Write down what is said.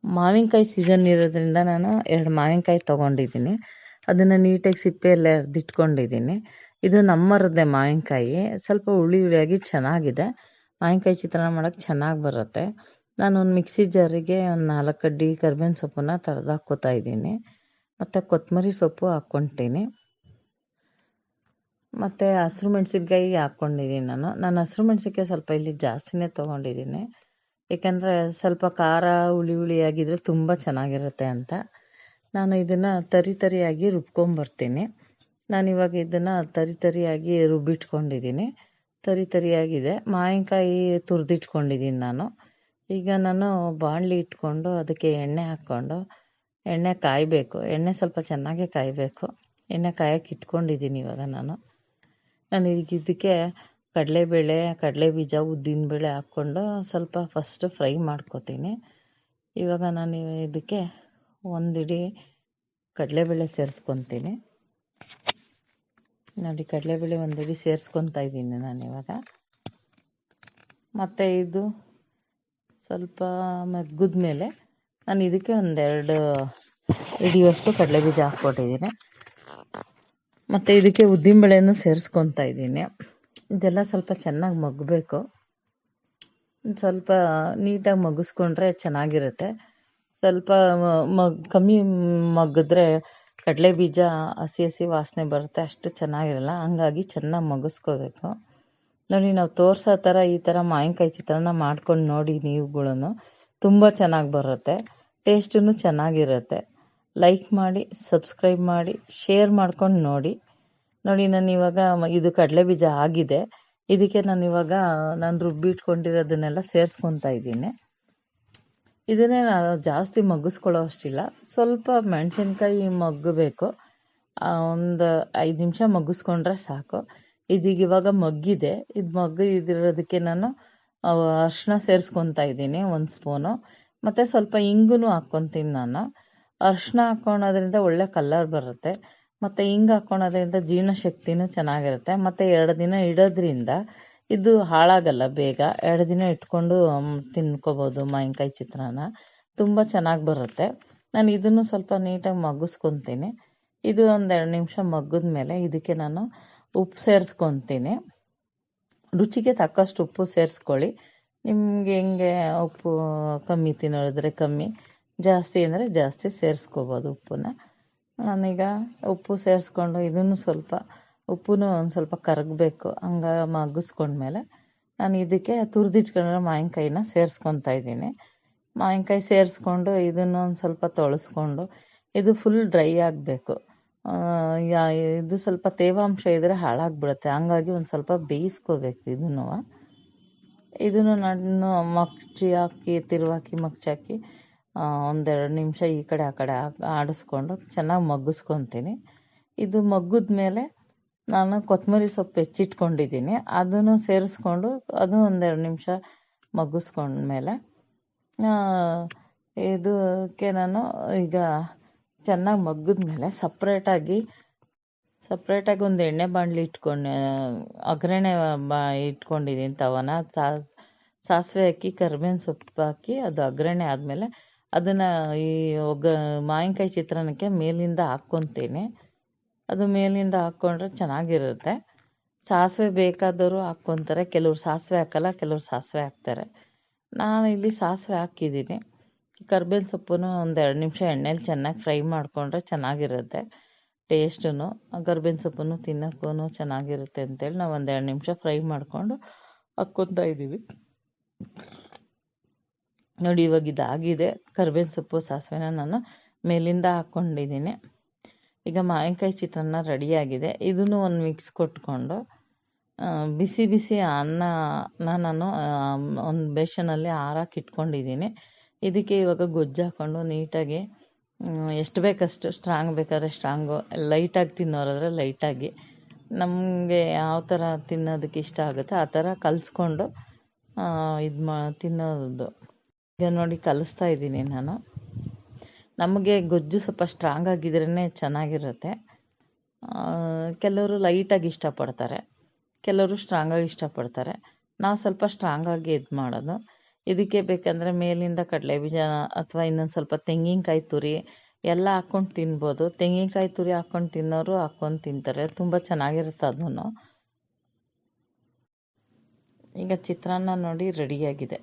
ಮಾವಿನಕಾಯಿ ಸೀಸನ್ ಇರೋದ್ರಿಂದ ನಾನು 2 ಮಾವಿನಕಾಯಿ ತೊಗೊಂಡಿದ್ದೀನಿ. ಅದನ್ನು ನೀಟಾಗಿ ಸಿಪ್ಪೆಯೆಲ್ಲ ಎರ್ದಿಟ್ಕೊಂಡಿದ್ದೀನಿ. ಇದು ನಮ್ಮ ಮರದ್ದೇ ಮಾವಿನಕಾಯಿ. ಸ್ವಲ್ಪ ಹುಳಿ ಹುಳಿಯಾಗಿ ಚೆನ್ನಾಗಿದೆ. ಮಾವಿನಕಾಯಿ ಚಿತ್ರಾನ್ನ ಮಾಡೋಕ್ಕೆ ಚೆನ್ನಾಗಿ ಬರುತ್ತೆ. ನಾನು ಒಂದು ಮಿಕ್ಸಿ ಜಾರಿಗೆ ಒಂದು 4 ಕಡ್ಡಿ ಕರಿಬೇವಿನ ಸೊಪ್ಪನ್ನ ಹಾಕ್ಕೋತಾ ಇದ್ದೀನಿ. ಮತ್ತು ಕೊತ್ತಂಬರಿ ಸೊಪ್ಪು ಹಾಕ್ಕೊತೀನಿ. ಮತ್ತು ಹಸಿರು ಮೆಣಸಿನ್ಕಾಯಿ ಹಾಕ್ಕೊಂಡಿದ್ದೀನಿ ನಾನು ಹಸಿರು ಮೆಣಸಿನ್ಕಾಯಿ ಸ್ವಲ್ಪ ಇಲ್ಲಿ ಜಾಸ್ತಿನೇ ತೊಗೊಂಡಿದ್ದೀನಿ. ಏಕೆಂದರೆ ಸ್ವಲ್ಪ ಖಾರ ಹುಳಿ ಹುಳಿಯಾಗಿದ್ದರೆ ತುಂಬ ಚೆನ್ನಾಗಿರುತ್ತೆ ಅಂತ. ನಾನು ಇದನ್ನು ತರಿಯಾಗಿ ರುಬ್ಕೊಂಬರ್ತೀನಿ. ನಾನಿವಾಗ ಇದನ್ನು ತರಿಯಾಗಿ ರುಬ್ಬಿಟ್ಕೊಂಡಿದ್ದೀನಿ. ತರಿಯಾಗಿದೆ. ಮಾವಿನಕಾಯಿ ತುರಿದಿಟ್ಕೊಂಡಿದ್ದೀನಿ ನಾನು. ಈಗ ನಾನು ಬಾಣಲಿ ಇಟ್ಕೊಂಡು ಅದಕ್ಕೆ ಎಣ್ಣೆ ಹಾಕ್ಕೊಂಡು ಎಣ್ಣೆ ಕಾಯಬೇಕು. ಎಣ್ಣೆ ಸ್ವಲ್ಪ ಚೆನ್ನಾಗೇ ಕಾಯಬೇಕು. ಎಣ್ಣೆ ಕಾಯಕ್ಕೆ ಇಟ್ಕೊಂಡಿದ್ದೀನಿ ಇವಾಗ ನಾನು ಈಗ ಇದಕ್ಕೆ ಕಡಲೆಬೇಳೆ, ಕಡಲೆಬೀಜ, ಉದ್ದಿನಬೇಳೆ ಹಾಕ್ಕೊಂಡು ಸ್ವಲ್ಪ ಫಸ್ಟು ಫ್ರೈ ಮಾಡ್ಕೊತೀನಿ. ಇವಾಗ ನಾನು ಇದಕ್ಕೆ ಒಂದಿಡಿ ಕಡಲೆಬೇಳೆ ಸೇರಿಸ್ಕೊತೀನಿ. ನೋಡಿ, ಕಡಲೆಬೇಳೆ ಒಂದಿಡಿ ಸೇರಿಸ್ಕೊತಾ ಇದ್ದೀನಿ ನಾನಿವಾಗ. ಮತ್ತು ಇದು ಸ್ವಲ್ಪ ಮಗ್ಗಿದ ಮೇಲೆ ನಾನು ಇದಕ್ಕೆ 1-2 ಹಿಡಿಯುವಷ್ಟು ಕಡಲೆಬೀಜ ಹಾಕ್ಕೊಟ್ಟಿದ್ದೀನಿ. ಮತ್ತು ಇದಕ್ಕೆ ಉದ್ದಿನಬೇಳೆನೂ ಸೇರಿಸ್ಕೊತಾ ಇದ್ದೀನಿ. ಇದೆಲ್ಲ ಸ್ವಲ್ಪ ಚೆನ್ನಾಗಿ ಮಗ್ಗಬೇಕು. ಸ್ವಲ್ಪ ನೀಟಾಗಿ ಮಗ್ಗಿಸ್ಕೊಂಡ್ರೆ ಚೆನ್ನಾಗಿರುತ್ತೆ. ಸ್ವಲ್ಪ ಕಮ್ಮಿ ಮಗ್ಗಿದ್ರೆ ಕಡಲೆ ಬೀಜ ಹಸಿ ವಾಸನೆ ಬರುತ್ತೆ, ಅಷ್ಟು ಚೆನ್ನಾಗಿರಲ್ಲ. ಹಂಗಾಗಿ ಚೆನ್ನಾಗಿ ಮಗ್ಗಿಸ್ಕೋಬೇಕು. ನೋಡಿ, ನಾವು ತೋರಿಸೋ ಥರ ಈ ಥರ ಮಾವಿನಕಾಯಿ ಚಿತ್ರಾನ್ನ ಮಾಡ್ಕೊಂಡು ನೋಡಿ ನೀವುಗಳನ್ನು. ತುಂಬ ಚೆನ್ನಾಗಿ ಬರುತ್ತೆ, ಟೇಸ್ಟೂ ಚೆನ್ನಾಗಿರುತ್ತೆ. ಲೈಕ್ ಮಾಡಿ, ಸಬ್ಸ್ಕ್ರೈಬ್ ಮಾಡಿ, ಶೇರ್ ಮಾಡ್ಕೊಂಡು ನೋಡಿ. ನಾನಿವಾಗ ಇದು ಕಡಲೆ ಬೀಜ ಆಗಿದೆ. ಇದಕ್ಕೆ ನಾನು ರುಬ್ಬಿಟ್ಕೊಂಡಿರೋದನ್ನೆಲ್ಲ ಸೇರಿಸ್ಕೊತಾ ಇದ್ದೀನಿ. ಇದನ್ನೇ ನಾನು ಜಾಸ್ತಿ ಮಗ್ಗಿಸ್ಕೊಳ್ಳೋ ಅಷ್ಟಿಲ್ಲ. ಸ್ವಲ್ಪ ಮೆಣಸಿನ್ಕಾಯಿ ಮಗ್ಗಬೇಕು. ಒಂದು 5 ನಿಮಿಷ ಮಗ್ಗಿಸ್ಕೊಂಡ್ರೆ ಸಾಕು. ಇದೀಗ ಇವಾಗ ಮಗ್ಗಿದೆ. ಇದು ಮಗ್ಗಿದಿರೋದಕ್ಕೆ ನಾನು ಅರಿಶಿನ ಸೇರಿಸ್ಕೊತಾ ಇದ್ದೀನಿ 1 ಸ್ಪೂನು. ಮತ್ತು ಸ್ವಲ್ಪ ಇಂಗು ಹಾಕ್ಕೊತೀನಿ ನಾನು. ಅರಿಶಿನ ಹಾಕ್ಕೊಳೋದ್ರಿಂದ ಒಳ್ಳೆ ಕಲರ್ ಬರುತ್ತೆ. ಮತ್ತು ಹಿಂಗೆ ಹಾಕ್ಕೊಳೋದ್ರಿಂದ ಜೀರ್ಣಶಕ್ತಿನೂ ಚೆನ್ನಾಗಿರುತ್ತೆ. ಮತ್ತು 2 ದಿನ ಇಡೋದ್ರಿಂದ ಇದು ಹಾಳಾಗಲ್ಲ ಬೇಗ. 2 ದಿನ ಇಟ್ಕೊಂಡು ತಿನ್ಕೋಬೋದು ಮಾವಿನಕಾಯಿ ಚಿತ್ರಾನ್ನ. ತುಂಬ ಚೆನ್ನಾಗಿ ಬರುತ್ತೆ. ನಾನು ಇದನ್ನು ಸ್ವಲ್ಪ ನೀಟಾಗಿ ಮಗ್ಗಿಸ್ಕೊತೀನಿ. ಇದು ಒಂದು 2 ನಿಮಿಷ ಮಗ್ಗಿದ ಮೇಲೆ ಇದಕ್ಕೆ ನಾನು ಉಪ್ಪು ಸೇರಿಸ್ಕೊತೀನಿ. ರುಚಿಗೆ ತಕ್ಕಷ್ಟು ಉಪ್ಪು ಸೇರಿಸ್ಕೊಳ್ಳಿ. ನಿಮಗೆ ಹೆಂಗೆ ಉಪ್ಪು ಕಮ್ಮಿ ತಿನ್ನೋದ್ರೆ ಕಮ್ಮಿ, ಜಾಸ್ತಿ ಅಂದರೆ ಜಾಸ್ತಿ ಸೇರಿಸ್ಕೋಬೋದು ಉಪ್ಪನ್ನ. ನಾನೀಗ ಉಪ್ಪು ಸೇರಿಸ್ಕೊಂಡು ಇದನ್ನು ಸ್ವಲ್ಪ ಉಪ್ಪು ಒಂದು ಸ್ವಲ್ಪ ಕರಗಬೇಕು. ಹಂಗೆ ಮಗ್ಗಿಸ್ಕೊಂಡ್ಮೇಲೆ ನಾನು ಇದಕ್ಕೆ ತುರಿದಿಟ್ಕೊಂಡಿರೋ ಮಾವಿನಕಾಯಿನ ಸೇರಿಸ್ಕೊತಾ ಇದ್ದೀನಿ. ಮಾವಿನಕಾಯಿ ಸೇರಿಸ್ಕೊಂಡು ಇದನ್ನು ಒಂದು ಸ್ವಲ್ಪ ತೊಳೆಸ್ಕೊಂಡು ಇದು ಫುಲ್ ಡ್ರೈ ಆಗಬೇಕು. ಇದು ಸ್ವಲ್ಪ ತೇವಾಂಶ ಇದ್ದರೆ ಹಾಳಾಗಿಬಿಡುತ್ತೆ. ಹಂಗಾಗಿ ಒಂದು ಸ್ವಲ್ಪ ಬೇಯಿಸ್ಕೋಬೇಕು ಇದನ್ನು ನಾನು ಮಗ್ಚಿ ಹಾಕಿ ತಿರುವಾಕಿ ಮಗ್ಚಾಕಿ 1-2 ನಿಮಿಷ ಈ ಕಡೆ ಆ ಕಡೆ ಆಡಿಸ್ಕೊಂಡು ಚೆನ್ನಾಗಿ ಮಗ್ಗಿಸ್ಕೊತೀನಿ. ಇದು ಮಗ್ಗಿದ ಮೇಲೆ ನಾನು ಕೊತ್ತಂಬರಿ ಸೊಪ್ಪು ಹೆಚ್ಚಿಟ್ಕೊಂಡಿದ್ದೀನಿ, ಅದನ್ನು ಸೇರಿಸ್ಕೊಂಡು ಅದು 1-2 ನಿಮಿಷ ಮಗ್ಗಿಸ್ಕೊಂಡ್ಮೇಲೆ ಇದಕ್ಕೆ ನಾನು ಈಗ ಚೆನ್ನಾಗಿ ಮಗ್ಗಿದ್ಮೇಲೆ ಸಪ್ರೇಟಾಗಿ ಒಂದು ಎಣ್ಣೆ ಬಾಣಲಿ ಒಗ್ಗರಣೆ ಇಟ್ಕೊಂಡಿದ್ದೀನಿ ತವನ. ಸಾಸಿವೆ ಹಾಕಿ ಕರಿಬೇವಿನ ಸೊಪ್ಪು ಹಾಕಿ ಅದು ಒಗ್ಗರಣೆ ಆದಮೇಲೆ ಅದನ್ನು ಈ ಮಾವಿನಕಾಯಿ ಚಿತ್ರಾನ್ನಕ್ಕೆ ಮೇಲಿಂದ ಹಾಕ್ಕೊತೀನಿ. ಅದು ಮೇಲಿಂದ ಹಾಕ್ಕೊಂಡ್ರೆ ಚೆನ್ನಾಗಿರುತ್ತೆ. ಸಾಸಿವೆ ಬೇಕಾದವರು ಹಾಕ್ಕೊತಾರೆ, ಕೆಲವ್ರು ಸಾಸಿವೆ ಹಾಕಲ್ಲ, ಕೆಲವ್ರು ಸಾಸಿವೆ ಹಾಕ್ತಾರೆ. ನಾನು ಇಲ್ಲಿ ಸಾಸಿವೆ ಹಾಕಿದ್ದೀನಿ. ಕರಿಬೇವಿನ ಸೊಪ್ಪನ್ನು 1-2 ನಿಮಿಷ ಎಣ್ಣೆಲಿ ಚೆನ್ನಾಗಿ ಫ್ರೈ ಮಾಡಿಕೊಂಡ್ರೆ ಚೆನ್ನಾಗಿರುತ್ತೆ ಟೇಸ್ಟೂ. ಕರಿಬೇವಿನ ಸೊಪ್ಪನ್ನು ತಿನ್ನೋಕ್ಕೂ ಚೆನ್ನಾಗಿರುತ್ತೆ ಅಂತೇಳಿ ನಾವು 1-2 ನಿಮಿಷ ಫ್ರೈ ಮಾಡಿಕೊಂಡು ಹಾಕ್ಕೊತಾ ಇದ್ದೀವಿ. ನೋಡಿ, ಇವಾಗ ಇದಾಗಿದೆ. ಕರಿಬೇವಿನ ಸೊಪ್ಪು ಸಾಸಿವೆನ ನಾನು ಮೇಲಿಂದ ಹಾಕ್ಕೊಂಡಿದ್ದೀನಿ. ಈಗ ಮಾವಿನಕಾಯಿ ಚಿತ್ರಾನ್ನ ರೆಡಿಯಾಗಿದೆ. ಇದನ್ನು ಒಂದು ಮಿಕ್ಸ್ ಕೊಟ್ಕೊಂಡು ಬಿಸಿ ಬಿಸಿ ಅನ್ನನ ನಾನು ಒಂದು ಬೇಸನಲ್ಲಿ ಆರಾಕಿ ಇಟ್ಕೊಂಡಿದ್ದೀನಿ. ಇದಕ್ಕೆ ಇವಾಗ ಗೊಜ್ಜು ಹಾಕ್ಕೊಂಡು ನೀಟಾಗಿ ಎಷ್ಟು ಬೇಕಷ್ಟು, ಸ್ಟ್ರಾಂಗ್ ಬೇಕಾದ್ರೆ ಸ್ಟ್ರಾಂಗು, ಲೈಟಾಗಿ ತಿನ್ನೋರಾದರೆ ಲೈಟಾಗಿ, ನಮಗೆ ಯಾವ ಥರ ತಿನ್ನೋದಕ್ಕೆ ಇಷ್ಟ ಆಗುತ್ತೆ ಆ ಥರ ಕಲಿಸ್ಕೊಂಡು ತಿನ್ನೋದು. ಈಗ ನೋಡಿ ಕಲಿಸ್ತಾ ಇದ್ದೀನಿ ನಾನು. ನಮಗೆ ಗೊಜ್ಜು ಸ್ವಲ್ಪ ಸ್ಟ್ರಾಂಗ್ ಆಗಿದ್ರೇ ಚೆನ್ನಾಗಿರುತ್ತೆ. ಕೆಲವರು ಲೈಟಾಗಿ ಇಷ್ಟಪಡ್ತಾರೆ, ಕೆಲವರು ಸ್ಟ್ರಾಂಗಾಗಿ ಇಷ್ಟಪಡ್ತಾರೆ. ನಾವು ಸ್ವಲ್ಪ ಸ್ಟ್ರಾಂಗಾಗಿ ಮಾಡೋದು. ಇದಕ್ಕೆ ಬೇಕಂದರೆ ಮೇಲಿಂದ ಕಡಲೆಬೀಜ ಅಥವಾ ಇನ್ನೊಂದು ಸ್ವಲ್ಪ ತೆಂಗಿನಕಾಯಿ ತುರಿ ಎಲ್ಲ ಹಾಕ್ಕೊಂಡು ತಿನ್ಬೋದು. ತೆಂಗಿನಕಾಯಿ ತುರಿ ಹಾಕ್ಕೊಂಡು ತಿನ್ನೋರು ಹಾಕ್ಕೊಂಡು ತಿಂತಾರೆ, ತುಂಬ ಚೆನ್ನಾಗಿರುತ್ತೆ ಅದನ್ನು. ಈಗ ಚಿತ್ರಾನ್ನ ನೋಡಿ ರೆಡಿಯಾಗಿದೆ.